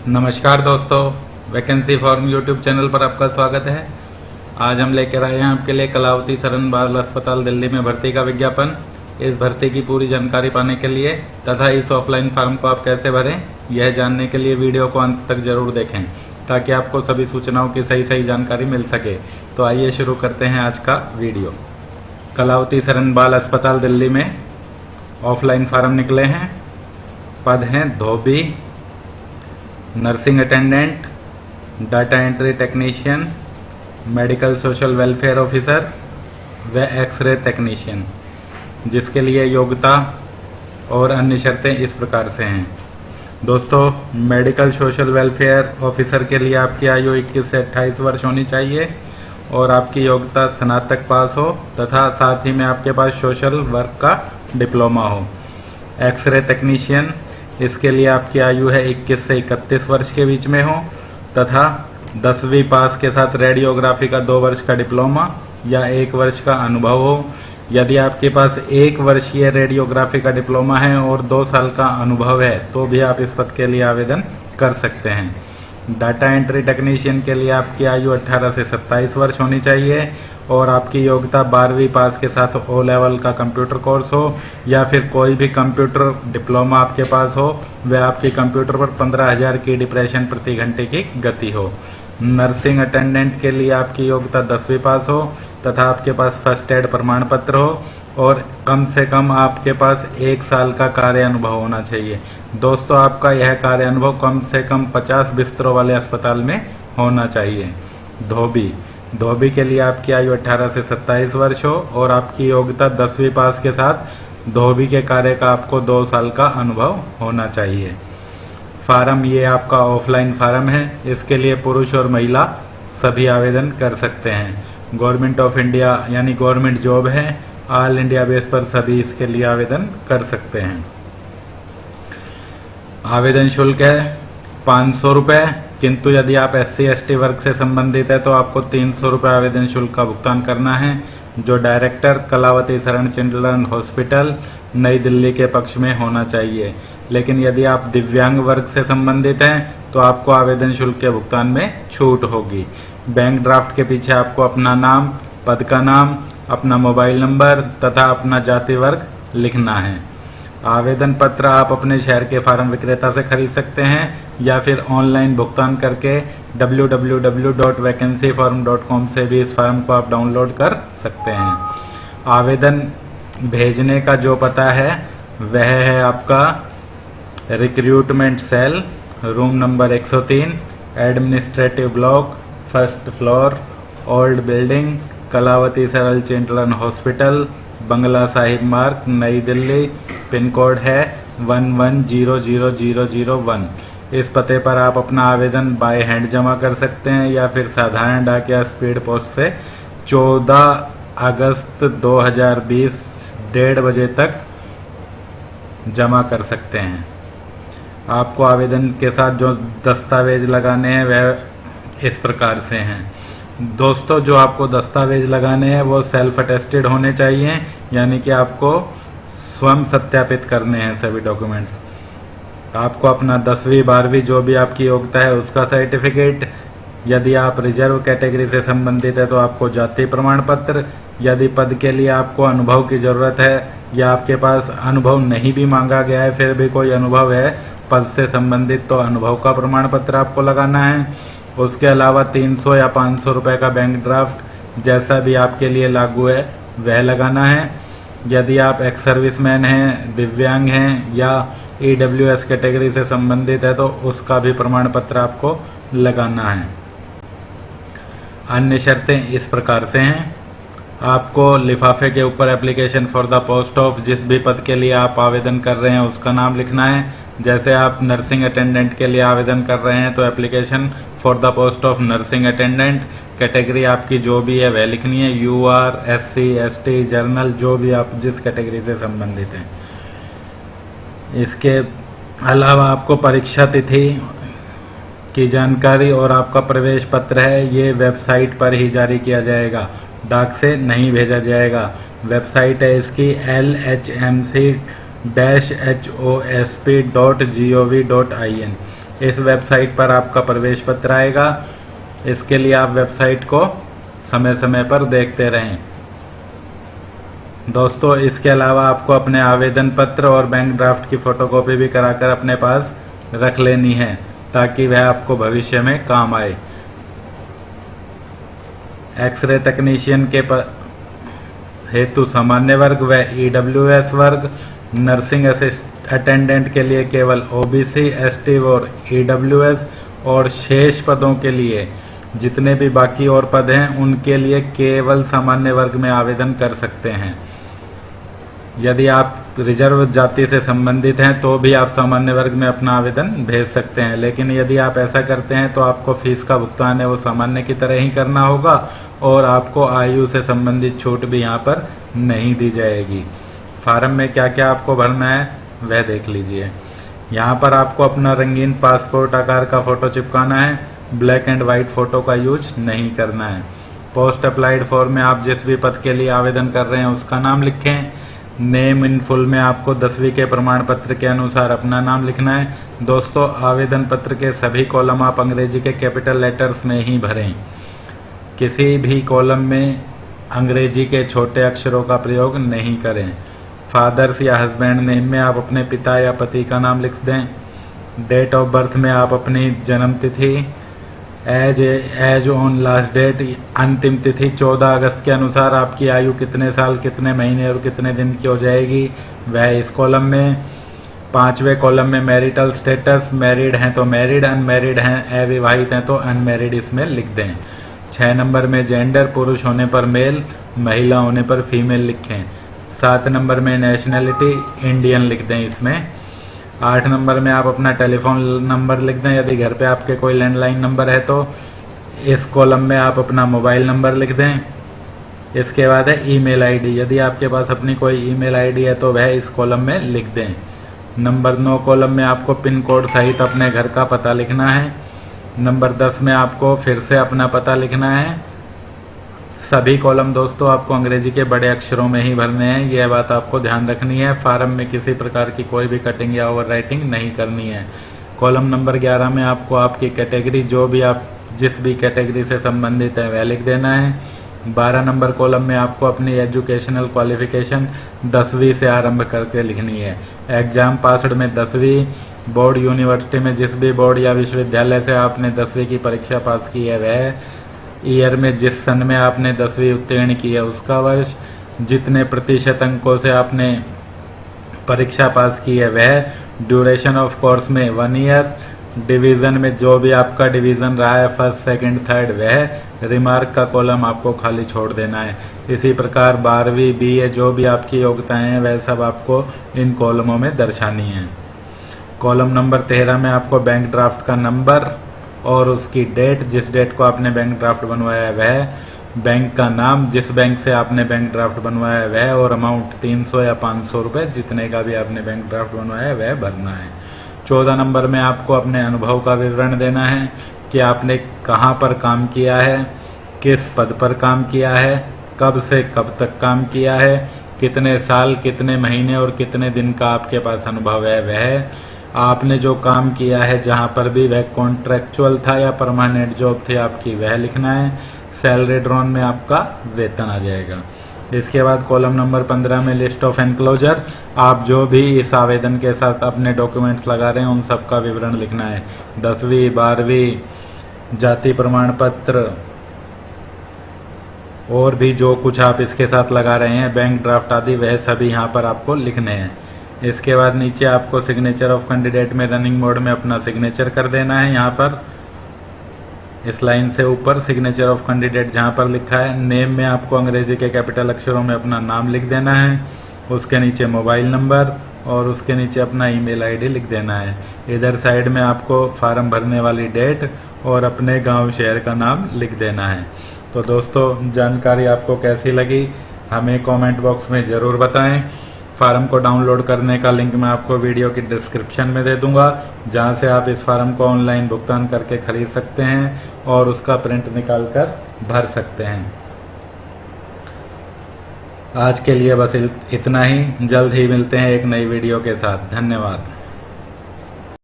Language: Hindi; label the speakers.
Speaker 1: नमस्कार दोस्तों, वैकेंसी फॉर्म यूट्यूब चैनल पर आपका स्वागत है। आज हम लेकर आए हैं आपके लिए कलावती सरन बाल अस्पताल दिल्ली में भर्ती का विज्ञापन। इस भर्ती की पूरी जानकारी पाने के लिए तथा इस ऑफलाइन फॉर्म को आप कैसे भरें, यह जानने के लिए वीडियो को अंत तक जरूर देखें ताकि आपको सभी सूचनाओं की सही जानकारी मिल सके। तो आइए शुरू करते हैं आज का वीडियो। कलावती सरन बाल अस्पताल दिल्ली में ऑफलाइन फॉर्म निकले हैं। पद हैं धोबी, nursing attendant, data entry technician, medical social welfare officer व एक्सरे टेक्नीशियन, जिसके लिए योग्यता और अन्य शर्तें इस प्रकार से हैं। दोस्तों, मेडिकल सोशल वेलफेयर ऑफिसर के लिए आपकी आयु 21 से 28 वर्ष होनी चाहिए और आपकी योग्यता स्नातक पास हो तथा साथ ही में आपके पास सोशल वर्क का डिप्लोमा हो। एक्सरे टेक्नीशियन, इसके लिए आपकी आयु है 21 से 31 वर्ष के बीच में हो तथा 10वीं पास के साथ रेडियोग्राफी का 2 वर्ष का डिप्लोमा या 1 वर्ष का अनुभव हो। यदि आपके पास 1 वर्षीय रेडियोग्राफी का डिप्लोमा है और 2 साल का अनुभव है तो भी आप इस पद के लिए आवेदन कर सकते हैं। डाटा एंट्री टेक्नीशियन के लिए आपकी आयु 18 से 27 वर्ष होनी चाहिए और आपकी योग्यता 12वीं पास के साथ O लेवल का कंप्यूटर कोर्स हो या फिर कोई भी कंप्यूटर डिप्लोमा आपके पास हो वह आपकी कंप्यूटर पर 15,000 की डिप्रेशन प्रति घंटे की गति हो। नर्सिंग अटेंडेंट के लिए आपकी योग्यता 10वीं पास हो तथा आपके पास फर्स्ट एड प्रमाण पत्र हो और कम से कम आपके पास 1 साल का कार्य अनुभव होना चाहिए। दोस्तों, आपका यह कार्य अनुभव कम से कम 50 बिस्तरों वाले अस्पताल में होना चाहिए। धोबी के लिए आपकी आयु 18 से 27 वर्ष हो और आपकी योग्यता 10वीं पास के साथ धोबी के कार्य का आपको 2 साल का अनुभव होना चाहिए। फार्म ये आपका ऑफलाइन फार्म है, इसके लिए पुरुष और महिला सभी आवेदन कर सकते हैं। गवर्नमेंट ऑफ इंडिया यानी गवर्नमेंट जॉब है, ऑल इंडिया बेस पर सभी इसके लिए आवेदन कर सकते हैं। आवेदन शुल्क है 500 रुपये, किंतु यदि आप SC/ST वर्ग से संबंधित है तो आपको 300 रुपये आवेदन शुल्क का भुगतान करना है, जो director Kalawati Saran children hospital नई दिल्ली के पक्ष में होना चाहिए। लेकिन यदि आप दिव्यांग वर्ग से संबंधित हैं तो आपको आवेदन शुल्क के भुगतान में छूट होगी। बैंक ड्राफ्ट के पीछे आपको अपना नाम, पद का नाम, अपना मोबाइल नंबर तथा अपना जाति वर्ग लिखना है। आवेदन पत्र आप अपने शहर के फार्म विक्रेता से खरीद सकते हैं या फिर ऑनलाइन भुगतान करके www.vacancyform.com से भी इस फार्म को आप डाउनलोड कर सकते हैं। आवेदन भेजने का जो पता है वह है आपका recruitment cell, room number 103, administrative block, 1st floor, old building, Kalawati Saran children hospital, Bangla Sahib Marg, New Delhi. Pin code है 11000001। इस पते पर आप अपना आवेदन बाय हैंड जमा कर सकते हैं या फिर साधारण डाक या स्पीड पोस्ट से 14 अगस्त 2020 1:30 बजे तक जमा कर सकते हैं। आपको आवेदन के साथ जो दस्तावेज लगाने हैं वह इस प्रकार से हैं। दोस्तों, जो आपको दस्तावेज लगाने हैं वो सेल्फ अटेस्टेड होने चाहिए, यानी कि आपको स्वयं सत्यापित करने हैं सभी डॉक्यूमेंट्स। आपको अपना 10वीं 12वीं जो भी आपकी योग्यता है उसका सर्टिफिकेट, यदि आप रिजर्व कैटेगरी से संबंधित है तो आपको जाति प्रमाण पत्र, यदि पद के लिए आपको अनुभव की ज़रूरत है या आपके पास अनुभव नहीं भी मांगा गया है फिर भी कोई अनुभव है पद से संबंधित तो अनुभव का प्रमाण पत्र आपको लगाना है। उसके अलावा 300 या 500 रुपये का बैंक ड्राफ्ट जैसा भी आपके लिए लागू है वह लगाना है। यदि आप एक्स सर्विसमैन हैं, दिव्यांग हैं या EWS कैटेगरी से संबंधित है तो उसका भी प्रमाण पत्र आपको लगाना है। अन्य शर्तें इस प्रकार से हैं। आपको लिफाफे के ऊपर application for the post of, जिस भी पद के लिए आप आवेदन कर रहे हैं उसका नाम लिखना है। जैसे आप नर्सिंग अटेंडेंट के लिए आवेदन कर रहे हैं तो application for the post of nursing attendant, category आपकी जो भी है वह लिखनी है, UR, SC, ST, जर्नल, जो भी आप जिस कैटेगरी से संबंधित हैं। इसके अलावा आपको परीक्षा तिथि की जानकारी और आपका प्रवेश पत्र है ये वेबसाइट पर ही जारी किया जाएगा, डाक से नहीं भेजा जाएगा। वेबसाइट है इसकी LHMC-HOSP.gov.in। इस वेबसाइट पर आपका प्रवेश पत्र आएगा। इसके लिए आप वेबसाइट को समय समय पर देखते रहें। दोस्तों, इसके अलावा आपको अपने आवेदन पत्र और बैंक ड्राफ्ट की फोटोकॉपी भी कराकर अपने पास रख लेनी है, ताकि वह आपको भविष्य में काम आए। एक्सरे तकनीशियन के हेतु सामान्य वर्ग व ईडब्ल्यूएस वर्ग, नर्सिंग अटेंडेंट के लिए केवल ओबीसी, एसटी और ईडब्ल्यूएस, और शेष पदों के लिए जितने भी बाकी और पद हैं उनके लिए केवल सामान्य वर्ग में आवेदन कर सकते हैं। यदि आप रिजर्व जाति से संबंधित हैं तो भी आप सामान्य वर्ग में अपना आवेदन भेज सकते हैं, लेकिन यदि आप ऐसा करते हैं तो आपको फीस का भुगतान है वो सामान्य की तरह ही करना होगा और आपको आयु से संबंधित छूट भी यहाँ पर नहीं दी जाएगी। फार्म में क्या क्या आपको भरना है वह देख लीजिए। यहाँ पर आपको अपना रंगीन पासपोर्ट आकार का फोटो चिपकाना है। ब्लैक एंड व्हाइट फोटो का यूज नहीं करना है। पोस्ट अप्लाइड फॉर्म में आप जिस भी पद के लिए आवेदन कर रहे हैं उसका नाम लिखें। नेम इन फुल में आपको 10वीं के प्रमाण पत्र के अनुसार अपना नाम लिखना है। दोस्तों, आवेदन पत्र के सभी कॉलम आप अंग्रेजी के कैपिटल लेटर्स में ही भरें। किसी भी कॉलम में अंग्रेजी के छोटे अक्षरों का प्रयोग नहीं करें। फादर्स या हस्बैंड नेम में आप अपने पिता या पति का नाम लिख दें। डेट ऑफ बर्थ में आप अपनी जन्म तिथि, एज ऑन लास्ट डेट, अंतिम तिथि 14 अगस्त के अनुसार आपकी आयु कितने साल, कितने महीने और कितने दिन की हो जाएगी वह इस कॉलम में। 5वें कॉलम में मैरिटल स्टेटस, मैरिड हैं तो मैरिड, अनमैरिड हैं, अविवाहित हैं तो अनमैरिड इसमें लिख दें। 6 नंबर में जेंडर, पुरुष होने पर मेल, महिला होने पर फीमेल लिखें। 7 नंबर में नेशनैलिटी, इंडियन लिख दें इसमें। 8 नंबर में आप अपना टेलीफोन नंबर लिख दें। यदि घर पे आपके कोई लैंडलाइन नंबर है तो इस कॉलम में आप अपना मोबाइल नंबर लिख दें। इसके बाद है ईमेल आईडी। यदि आपके पास अपनी कोई ईमेल आईडी है तो वह इस कॉलम में लिख दें। नंबर 9 कॉलम में आपको पिन कोड सहित अपने घर का पता लिखना है। नंबर 10 में आपको फिर से अपना पता लिखना है। सभी कॉलम दोस्तों आपको अंग्रेजी के बड़े अक्षरों में ही भरने हैं, यह बात आपको ध्यान रखनी है। फार्म में किसी प्रकार की कोई भी कटिंग या ओवर राइटिंग नहीं करनी है। कॉलम नंबर 11 में आपको आपकी कैटेगरी, जो भी आप जिस भी कैटेगरी से संबंधित है वह लिख देना है। 12 नंबर कॉलम में आपको अपनी एजुकेशनल क्वालिफिकेशन 10वीं से आरंभ करके लिखनी है। एग्जाम पासड में 10वीं, बोर्ड यूनिवर्सिटी में जिस भी बोर्ड या विश्वविद्यालय से आपने 10वीं की परीक्षा पास की है वह, ईयर में जिस सन में आपने 10वीं उत्तीर्ण की है उसका वर्ष, जितने प्रतिशत अंकों से आपने परीक्षा पास की है वह, ड्यूरेशन ऑफ कोर्स में 1 ईयर, डिवीज़न में जो भी आपका डिवीज़न रहा है फर्स्ट, सेकंड, थर्ड वह, रिमार्क का कॉलम आपको खाली छोड़ देना है। इसी प्रकार 12वीं, BA जो भी आपकी योग्यताएं हैं वह सब आपको इन कॉलमों में दर्शानी है। कॉलम नंबर 13 में आपको बैंक ड्राफ्ट का नंबर और उसकी डेट, जिस डेट को आपने बैंक ड्राफ्ट बनवाया है वह, बैंक का नाम, जिस बैंक से आपने बैंक ड्राफ्ट बनवाया है वह, और अमाउंट 300 या 500 रुपये, जितने का भी आपने बैंक ड्राफ्ट बनवाया है वह भरना है। 14 नंबर में आपको अपने अनुभव का विवरण देना है कि आपने कहाँ पर काम किया है, किस पद पर काम किया है, कब से कब तक काम किया है, कितने साल, कितने महीने और कितने दिन का आपके पास अनुभव है वह, आपने जो काम किया है जहाँ पर भी वह कॉन्ट्रैक्चुअल था या परमानेंट जॉब थी आपकी वह लिखना है। सैलरी ड्रॉन में आपका वेतन आ जाएगा। इसके बाद कॉलम नंबर 15 में लिस्ट ऑफ एनक्लोजर, आप जो भी इस आवेदन के साथ अपने डॉक्यूमेंट्स लगा रहे हैं उन सब का विवरण लिखना है। 10वीं, 12वीं, जाति प्रमाण पत्र और भी जो कुछ आप इसके साथ लगा रहे हैं, बैंक ड्राफ्ट आदि, वह सभी यहाँ पर आपको लिखने हैं। इसके बाद नीचे आपको सिग्नेचर ऑफ कैंडिडेट में रनिंग मोड में अपना सिग्नेचर कर देना है। यहाँ पर इस लाइन से ऊपर सिग्नेचर ऑफ कैंडिडेट जहाँ पर लिखा है, नेम में आपको अंग्रेजी के कैपिटल अक्षरों में अपना नाम लिख देना है। उसके नीचे मोबाइल नंबर और उसके नीचे अपना ईमेल आईडी लिख देना है। इधर साइड में आपको फार्म भरने वाली डेट और अपने गांव शहर का नाम लिख देना है। तो दोस्तों, जानकारी आपको कैसी लगी हमें कमेंट बॉक्स में ज़रूर बताएं। फार्म को डाउनलोड करने का लिंक मैं आपको वीडियो की डिस्क्रिप्शन में दे दूंगा, जहां से आप इस फार्म को ऑनलाइन भुगतान करके खरीद सकते हैं और उसका प्रिंट निकाल कर भर सकते हैं। आज के लिए बस इतना ही। जल्द ही मिलते हैं एक नई वीडियो के साथ। धन्यवाद।